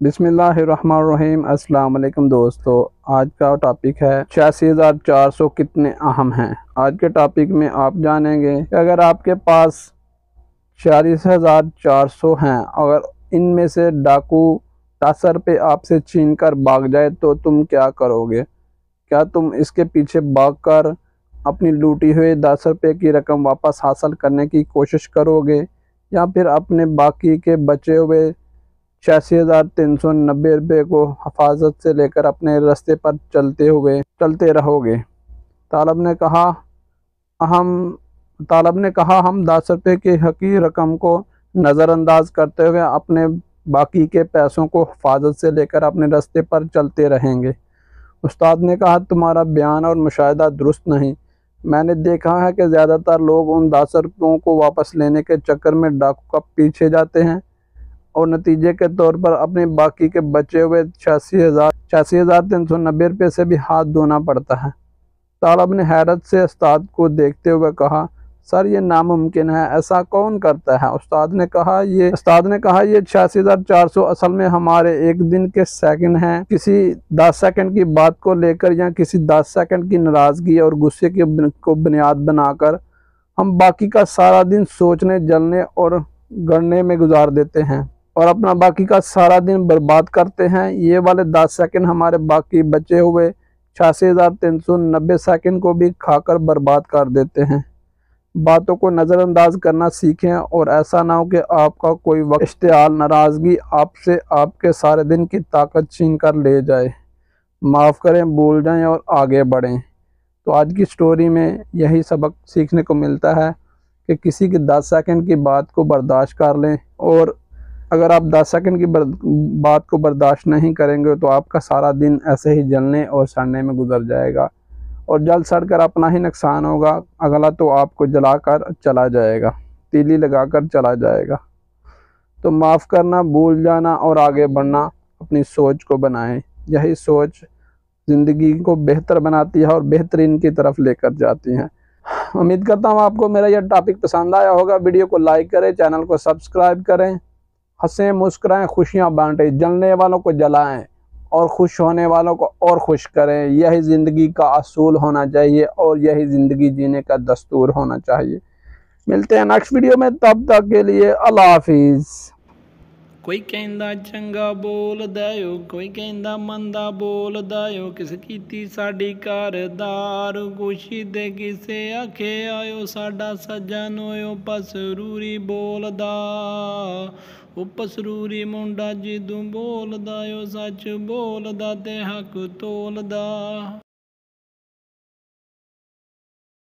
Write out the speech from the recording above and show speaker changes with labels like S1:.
S1: बिस्मिल्लाहिर्रहमानिर्रहीम। अस्सलाम वालेकुम दोस्तों, आज का टॉपिक है 86,400 कितने अहम हैं। आज के टॉपिक में आप जानेंगे कि अगर आपके पास 46,400 हैं, अगर इनमें से डाकू 10 रुपये आपसे छीन कर भाग जाए तो तुम क्या करोगे। क्या तुम इसके पीछे भागकर अपनी लूटी हुई 10 रुपये की रकम वापस हासिल करने की कोशिश करोगे, या फिर अपने बाकी के बचे हुए 86,390 रुपये को हिफाजत से लेकर अपने रास्ते पर चलते रहोगे। तालब ने कहा हम 10 रुपये की हकी रकम को नज़रअंदाज करते हुए अपने बाकी के पैसों को हिफाजत से लेकर अपने रास्ते पर चलते रहेंगे। उस्ताद ने कहा तुम्हारा बयान और मुशाहिदा दुरुस्त नहीं। मैंने देखा है कि ज़्यादातर लोग उन 10 रुपयों को वापस लेने के चक्कर में डाकू का पीछे जाते हैं और नतीजे के तौर पर अपने बाकी के बचे हुए 86,390 रुपये से भी हाथ धोना पड़ता है। तालब ने हैरत से उस्ताद को देखते हुए कहा, सर ये नामुमकिन है, ऐसा कौन करता है। उस्ताद ने कहा ये 86,400 असल में हमारे एक दिन के सेकंड हैं। किसी 10 सेकंड की बात को लेकर या किसी 10 सेकंड की नाराज़गी और गुस्से को बुनियाद बनाकर हम बाकी का सारा दिन सोचने, जलने और गड़ने में गुजार देते हैं और अपना बाकी का सारा दिन बर्बाद करते हैं। ये वाले 10 सेकंड हमारे बाकी बचे हुए 86,390 सेकंड को भी खाकर बर्बाद कर देते हैं। बातों को नज़रअंदाज करना सीखें और ऐसा ना हो कि आपका कोई वक्त इश्तियाल नाराज़गी आपसे आपके सारे दिन की ताकत छीन कर ले जाए। माफ़ करें, भूल जाएं और आगे बढ़ें। तो आज की स्टोरी में यही सबक सीखने को मिलता है कि किसी की 10 सेकंड की बात को बर्दाश्त कर लें, और अगर आप 10 सेकंड की बात को बर्दाश्त नहीं करेंगे तो आपका सारा दिन ऐसे ही जलने और सड़ने में गुजर जाएगा और जल सड़ कर अपना ही नुकसान होगा, अगला तो आपको जलाकर चला जाएगा, तीली लगाकर चला जाएगा। तो माफ़ करना, भूल जाना और आगे बढ़ना अपनी सोच को बनाएं। यही सोच ज़िंदगी को बेहतर बनाती है और बेहतरीन की तरफ लेकर जाती है। उम्मीद करता हूँ आपको मेरा यह टॉपिक पसंद आया होगा। वीडियो को लाइक करें, चैनल को सब्सक्राइब करें। हंसें, मुस्कुराएं, खुशियाँ बांटें, जलने वालों को जलाएं और खुश होने वालों को और खुश करें। यही ज़िंदगी का असूल होना चाहिए और यही ज़िंदगी जीने का दस्तूर होना चाहिए। मिलते हैं नेक्स्ट वीडियो में, तब तक के लिए अल्लाह हाफिज़।
S2: कोई कहंदा चंगा बोलदा ਓ, कोई कहंदा मंदा बोलदा ਓ, किस कीती साडी कारदार खुशी दे किसे आखे आयो साडा सज्जन होयो पसरूरी बोलदा। ओ पसरूरी मुंडा जिदू बोलदा ਓ सच बोलदा ते हक तोलदा।